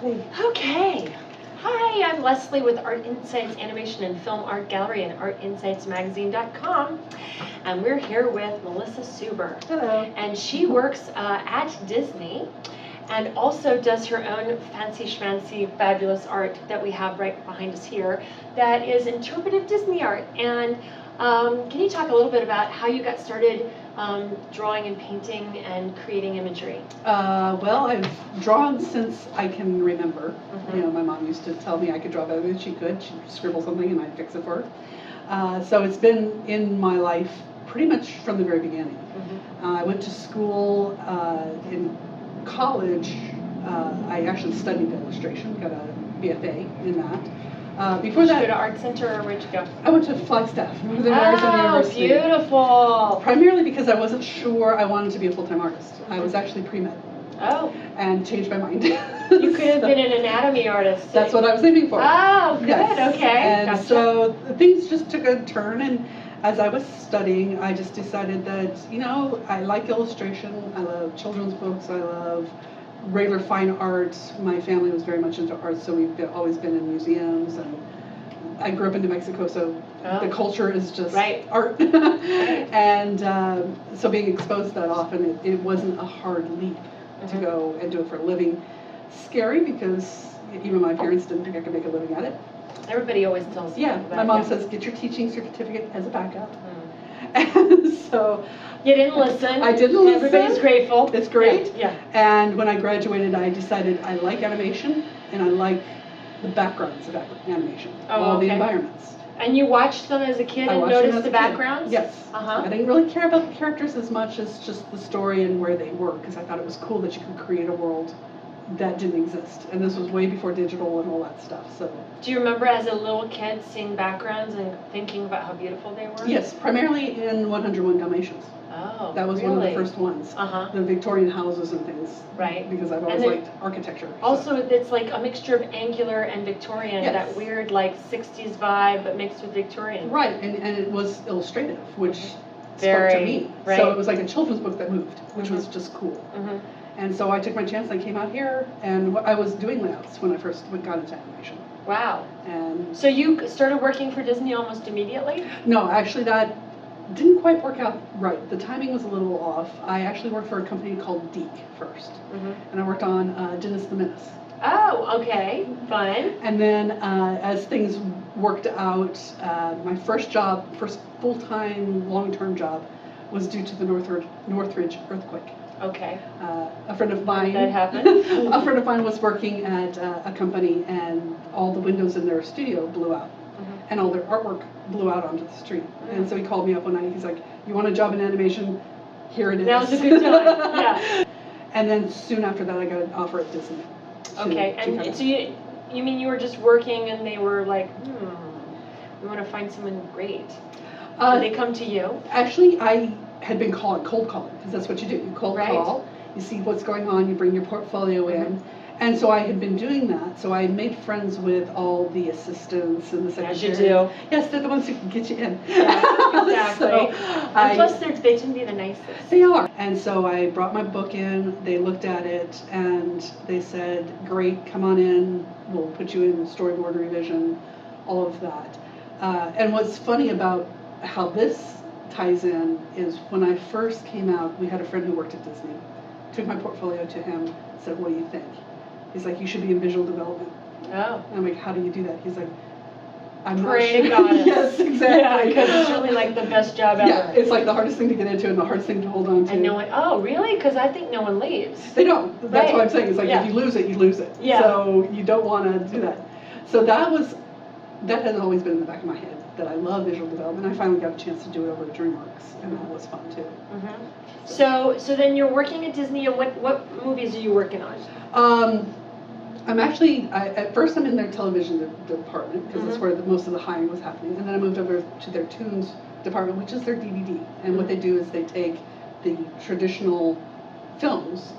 Hey. Okay. Hi, I'm Leslie with ArtInsights Animation and Film Art Gallery and ArtInsightsMagazine.com. And we're here with Melissa Suber. Hello. And she works at Disney and also does her own fancy schmancy fabulous art that we have right behind us here that is interpretive Disney art. And can you talk a little bit about how you got started drawing and painting and creating imagery? Well, I've drawn since I can remember. Mm-hmm. You know, my mom used to tell me I could draw better than she could. She'd scribble something and I'd fix it for her. So it's been in my life pretty much from the very beginning. Mm-hmm. I went to school in college. I actually studied illustration, got a BFA in that. Before Did that, you go to Art Center or where'd you go? I went to Flagstaff, Northern Arizona University. Beautiful! Primarily because I wasn't sure I wanted to be a full-time artist. I was actually pre-med. Oh. And changed my mind. You could have been an anatomy artist. That's what I was aiming for. Oh, good, yes. okay. And gotcha. so things just took a turn, and as I was studying, I just decided that, you know, I like illustration, I love children's books, I love regular fine art. My family was very much into art, so we've always been in museums, and I grew up in New Mexico, so the culture is just art. And so being exposed to that often, it wasn't a hard leap to go and do it for a living. Scary because even my parents didn't think I could make a living at it. Everybody always tells me that. My mom says, get your teaching certificate as a backup. And so you didn't listen. I didn't listen. Everybody's grateful. It's great. Yeah. And when I graduated, I decided I like animation and I like the backgrounds of animation, all the environments. And you watched them as a kid and noticed the backgrounds? Yes. I didn't really care about the characters as much as just the story and where they were, because I thought it was cool that you could create a world that didn't exist. And this was way before digital and all that stuff. So. Do you remember as a little kid seeing backgrounds and thinking about how beautiful they were? Yes, primarily in 101 Dalmatians. Oh, that was one of the first ones. The Victorian houses and things. Right. Because I've always liked architecture. Also, it's like a mixture of angular and Victorian, that weird like 60s vibe, but mixed with Victorian. Right, and it was illustrative, which spoke to me. Right. So it was like a children's book that moved, which was just cool. And so I took my chance. I came out here, and I was doing layouts when I first got into animation. Wow. And so you started working for Disney almost immediately? No, actually that didn't quite work out right. The timing was a little off. I actually worked for a company called Deke first, and I worked on Dennis the Menace. Oh, okay, fun. And then as things worked out, my first full-time, long-term job was due to the Northridge earthquake. Okay. A friend of mine. That happened. A friend of mine was working at a company, and all the windows in their studio blew out, and all their artwork blew out onto the street. And so he called me up one night. He's like, "You want a job in animation? Here it is." That was a good time. Yeah. And then soon after that, I got an offer at Disney. Okay. And so you mean you were just working, and they were like, we want to find someone great. Did they come to you? Actually, I had been cold calling, because that's what you do. You cold call, you see what's going on, you bring your portfolio in. And so I had been doing that. So I made friends with all the assistants and the secretaries. As you do. Yes, they're the ones who can get you in. Yeah, exactly. So and plus, they tend to be the nicest. They are. And so I brought my book in, they looked at it, and they said, great, come on in, we'll put you in storyboard revision, all of that. And what's funny about how this ties in is when I first came out, we had a friend who worked at Disney. Took my portfolio to him, said, what do you think? He's like, you should be in visual development. Oh. And I'm like, how do you do that? He's like, I'm Pray not to sure. Goddess. Yes, exactly. Yeah, because it's really like the best job ever. Yeah, it's like the hardest thing to get into and the hardest thing to hold on to. And no one, oh, really? Because I think no one leaves. They don't. That's what I'm saying. It's like if you lose it, you lose it. Yeah. So you don't want to do that. So that has always been in the back of my head, that I love visual development. I finally got a chance to do it over at Dreamworks, and that was fun too. So then you're working at Disney, and what movies are you working on? I'm actually, at first I'm in their television department, because that's where most of the hiring was happening, and then I moved over to their Tunes department, which is their DVD, and what they do is they take the traditional films,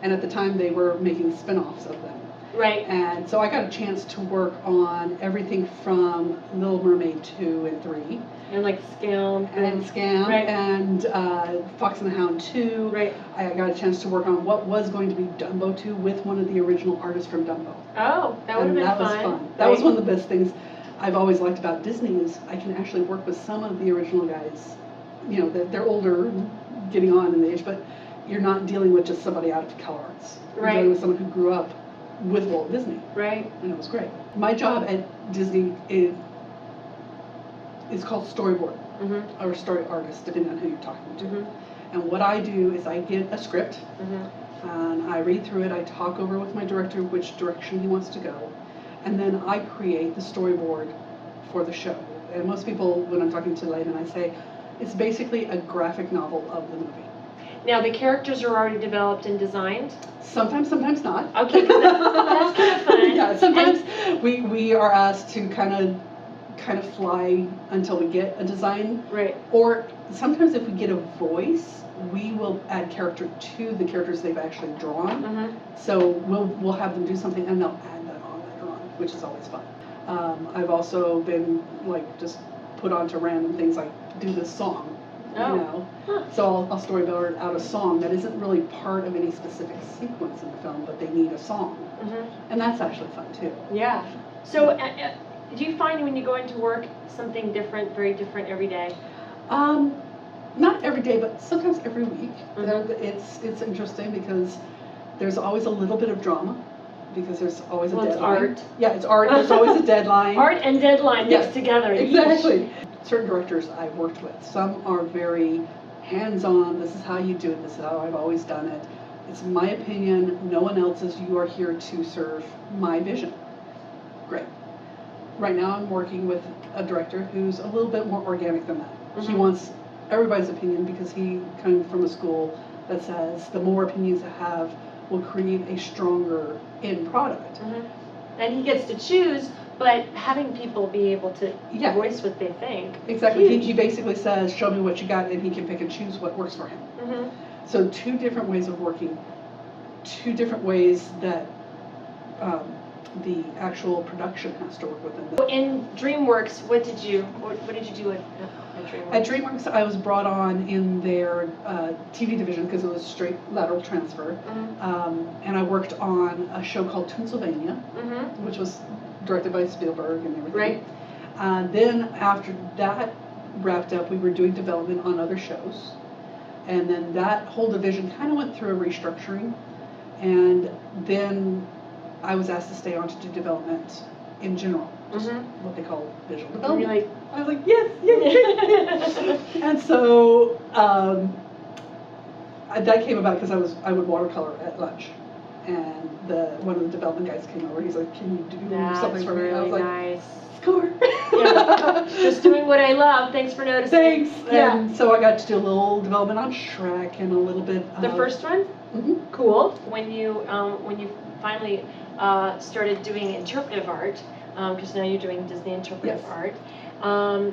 and at the time they were making spin-offs of them. Right. And so I got a chance to work on everything from Little Mermaid 2 and 3 And like Scam. And Scam, right. and Fox and the Hound 2. Right. I got a chance to work on what was going to be Dumbo 2 with one of the original artists from Dumbo. Oh, that would have been that fun. Was fun. That was one of the best things I've always liked about Disney is I can actually work with some of the original guys. You know, they're older, getting on in the age, but you're not dealing with just somebody out of CalArts. You're dealing with someone who grew up with Walt Disney. Right. And it was great. My job at Disney is called storyboard, or story artist, depending on who you're talking to. And what I do is I get a script, and I read through it, I talk over with my director which direction he wants to go, and then I create the storyboard for the show. And most people, when I'm talking to laymen, I say, it's basically a graphic novel of the movie. Now, the characters are already developed and designed? Sometimes not. Okay, that's kind of fun. Yeah, sometimes we are asked to kind of fly until we get a design. Right. Or sometimes if we get a voice, we will add character to the characters they've actually drawn. So we'll have them do something and they'll add that on later on, which is always fun. I've also been like just put onto random things like do this song. You know, so I'll storyboard out a song that isn't really part of any specific sequence in the film, but they need a song, and that's actually fun too. Yeah. So, do you find when you go into work something different, very different every day? Not every day, but sometimes every week. It's interesting because there's always a little bit of drama. Because there's always a deadline. It's art. Yeah, it's art. There's always a deadline. Art and deadline mixed together. Exactly. Certain directors I've worked with, some are very hands-on. This is how you do it. This is how I've always done it. It's my opinion. No one else's. You are here to serve my vision. Great. Right now I'm working with a director who's a little bit more organic than that. He wants everybody's opinion because he comes from a school that says the more opinions I have will create a stronger end product. And he gets to choose, but having people be able to voice what they think. Exactly. He basically says, show me what you got, and he can pick and choose what works for him. So 2 different ways of working, 2 different ways that the actual production has to work within them. In Dreamworks, what did you do at Dreamworks? At Dreamworks, I was brought on in their TV division because it was straight lateral transfer, and I worked on a show called Toonsylvania, which was directed by Spielberg and everything. Right. Then after that wrapped up, we were doing development on other shows, and then that whole division kind of went through a restructuring, and then I was asked to stay on to do development in general, just what they call visual development. I was like, yes. And so that came about because I would watercolor at lunch, and one of the development guys came over. He's like, "Can you do something for me?" Really I was like, nice. Score. Just doing what I love. Thanks for noticing. Thanks. Yeah. And so I got to do a little development on Shrek and a little bit. The first one. Cool. When you finally started doing interpretive art, because now you're doing Disney interpretive art. Now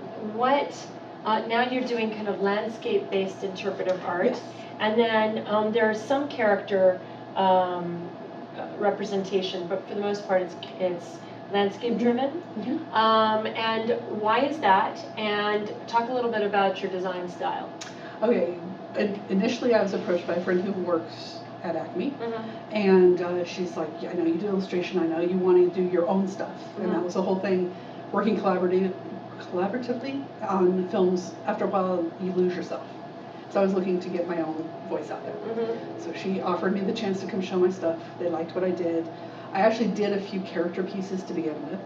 you're doing kind of landscape-based interpretive art, and then there's some character representation, but for the most part, it's landscape-driven. And why is that? And talk a little bit about your design style. Okay. Initially, I was approached by a friend who works at Acme, and she's like, "Yeah, I know you do illustration. I know you want to do your own stuff," and that was the whole thing. Working collaboratively on films, after a while, you lose yourself. So I was looking to get my own voice out there. So she offered me the chance to come show my stuff. They liked what I did. I actually did a few character pieces to begin with,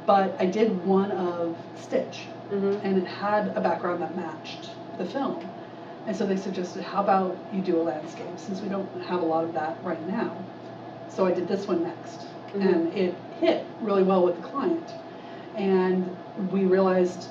but I did one of Stitch, and it had a background that matched the film. And so they suggested, how about you do a landscape, since we don't have a lot of that right now. So I did this one next, and it hit really well with the client. And we realized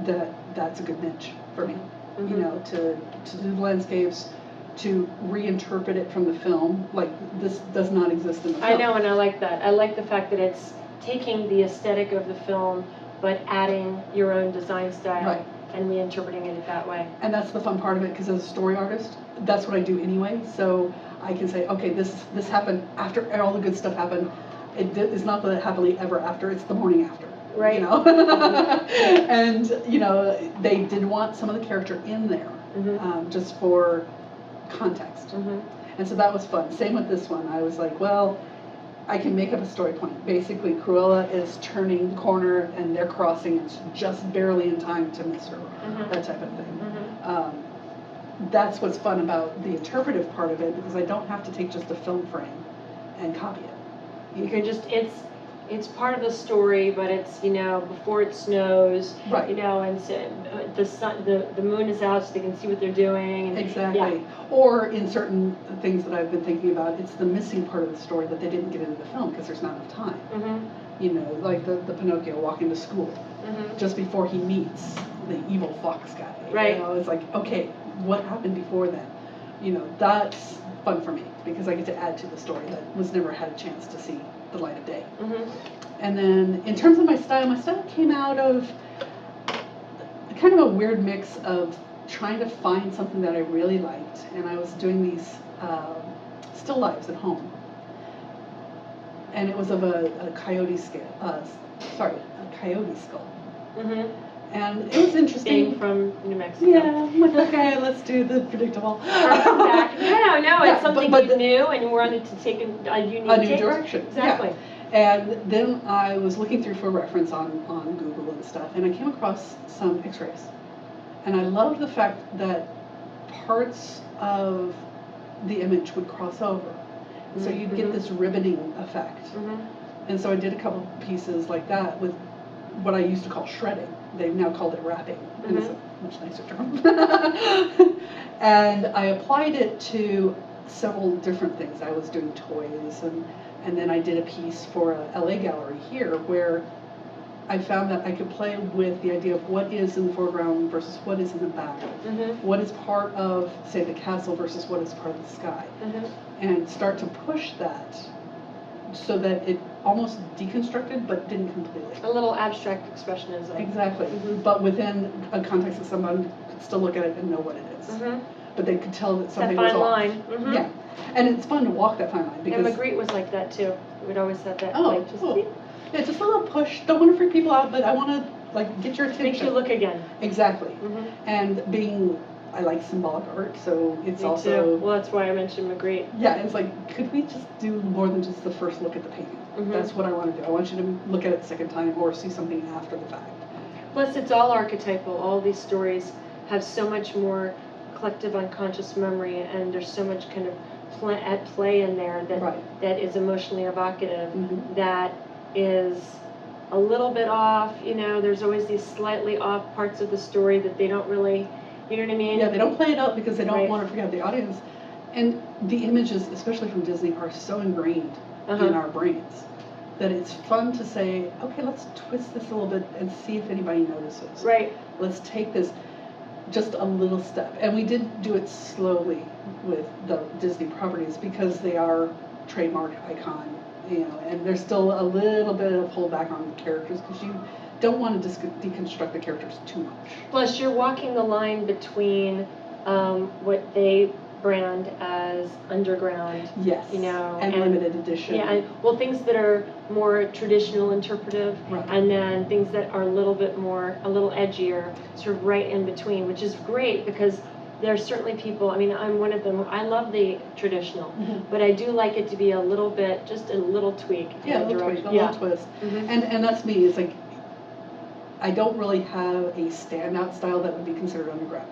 that that's a good niche for me, you know, to do the landscapes, to reinterpret it from the film. Like, this does not exist in the film. I know, and I like that. I like the fact that it's taking the aesthetic of the film, but adding your own design style. And reinterpreting it that way. And that's the fun part of it, because as a story artist, that's what I do anyway. So I can say, okay, this happened after all the good stuff happened. It is not the happily ever after, it's the morning after. Right. You know? And, you know, they did want some of the character in there, just for context. And so that was fun. Same with this one. I was like, well, I can make up a story point. Basically, Cruella is turning the corner and they're crossing. It's just barely in time to miss her. That type of thing. That's what's fun about the interpretive part of it, because I don't have to take just a film frame and copy it. You can just, it's part of the story, but it's, you know, before it snows, Right. you know, and so the sun, the moon is out so they can see what they're doing. And, Exactly. yeah. Or in certain things that I've been thinking about, it's the missing part of the story that they didn't get into the film because there's not enough time. You know, like the Pinocchio walking to school just before he meets the evil fox guy. Right. You know, it's like, okay, what happened before then? You know, that's fun for me because I get to add to the story that was never had a chance to see the light of day. And then in terms of my style came out of kind of a weird mix of trying to find something that I really liked, and I was doing these still lifes at home, and it was of a coyote scale, a coyote skull. And it was interesting. Being from New Mexico. Yeah, I'm like, okay, let's do the predictable. Back. No, Yeah, it's something new, and you wanted to take a unique direction. Exactly. Yeah. And then I was looking through for reference on Google and stuff, and I came across some x-rays. And I loved the fact that parts of the image would cross over. So you'd get this ribboning effect. And so I did a couple pieces like that with what I used to call shredding. They've now called it wrapping, and it's a much nicer term. And I applied it to several different things. I was doing toys, and then I did a piece for a LA gallery here where I found that I could play with the idea of what is in the foreground versus what is in the back. What is part of, say, the castle versus what is part of the sky. And start to push that so that it almost deconstructed but didn't completely. A little abstract expressionism. Exactly. But within a context that someone could still look at it and know what it is. But they could tell that something was off. That fine line. Yeah. And it's fun to walk that fine line. Because and Magritte was like that too. We'd always have that. Oh, like, just cool. Yeah, just a little push. Don't want to freak people out, but I want to like get your attention. Make you look again. Exactly. And I like symbolic art, so it's Me also. too. Well, that's why I mentioned Magritte. Yeah, it's like, could we just do more than just the first look at the painting? That's what I want to do. I want you to look at it a second time or see something after the fact. Plus, it's all archetypal. All these stories have so much more collective unconscious memory, and there's so much kind of at play in there that is emotionally evocative, that is a little bit off. You know, there's always these slightly off parts of the story that they don't really, you know what I mean? Yeah, they don't play it up because they don't want to forget the audience. And the images, especially from Disney, are so ingrained in our brains that it's fun to say, okay, let's twist this a little bit and see if anybody notices. Right. Let's take this just a little step. And we did do it slowly with the Disney properties because they are trademark icon, you know, and there's still a little bit of pullback on characters because you don't want to deconstruct the characters too much. Plus, you're walking the line between what they brand as underground, yes, you know, and limited edition. Yeah, well, things that are more traditional interpretive, and then things that are a little edgier, sort of right in between, which is great because there are certainly people, I mean, I'm one of them, I love the traditional, but I do like it to be a little bit, just a little tweak. Yeah, a little tweak, a little twist. And that's me, it's like, I don't really have a standout style that would be considered underground.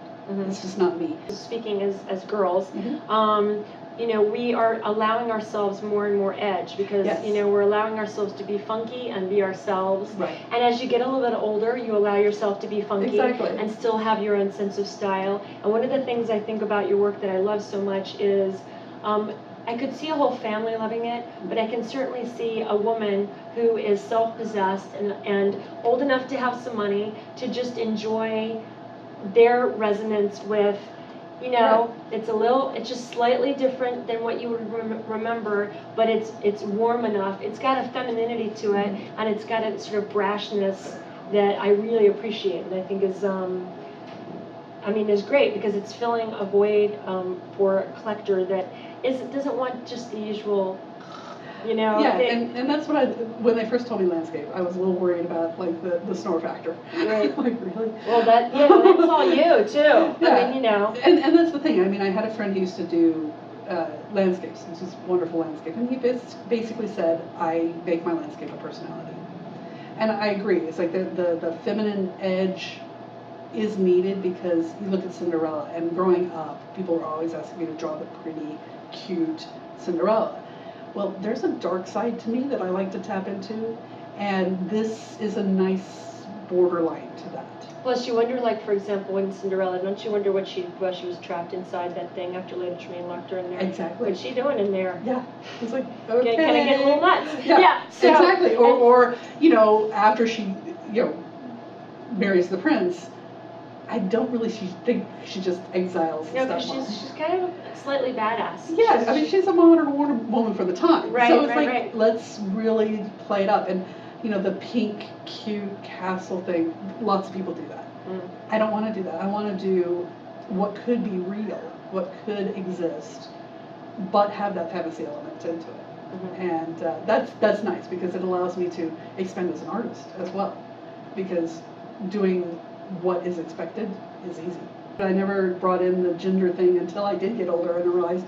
It's just not me. Speaking as girls, you know, we are allowing ourselves more and more edge because, you know, we're allowing ourselves to be funky and be ourselves. Right. And as you get a little bit older, you allow yourself to be funky and still have your own sense of style. And one of the things I think about your work that I love so much is I could see a whole family loving it, but I can certainly see a woman who is self-possessed and old enough to have some money to just enjoy their resonance with, you know, it's just slightly different than what you would remember, but it's warm enough. It's got a femininity to it, and it's got a sort of brashness that I really appreciate, and I think is great because it's filling a void for a collector that doesn't want just the usual you know. Yeah, and that's what when they first told me landscape, I was a little worried about like the snore factor. Right. Like, really? Well, that's all you too. Yeah. I mean, you know. And that's the thing. I mean, I had a friend who used to do landscapes, which is wonderful landscape, and he basically said, I make my landscape a personality. And I agree. It's like the feminine edge is needed, because you look at Cinderella, and growing up, people were always asking me to draw the pretty, cute Cinderella. Well, there's a dark side to me that I like to tap into, and this is a nice borderline to that. Plus, you wonder, like, for example, in Cinderella, don't you wonder while she was trapped inside that thing after Lady Tremaine locked her in there? Exactly. What's she doing in there? Yeah. It's like, okay. Can I get a little nuts? Yeah, So, exactly. Or, you know, after she, you know, marries the prince, I don't really think she just exiles the No, because she's kind of slightly badass. Yeah, I mean, she's a modern woman for the time. Right, so it's right, like, right. let's really play it up. And, you know, the pink, cute castle thing, lots of people do that. Mm. I don't want to do that. I want to do what could be real, what could exist, but have that fantasy element into it. Mm-hmm. And that's nice, because it allows me to expand as an artist as well. Because doing what is expected is easy. But I never brought in the gender thing until I did get older, and I realized,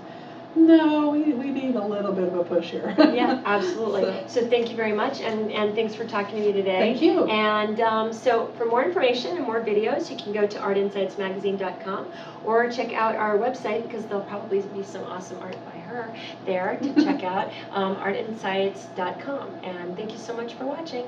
no, we need a little bit of a push here. Yeah, absolutely. So thank you very much, and thanks for talking to me today. Thank you. And so for more information and more videos, you can go to ArtInsightsMagazine.com or check out our website, because there'll probably be some awesome art by her there to check out, ArtInsights.com. And thank you so much for watching.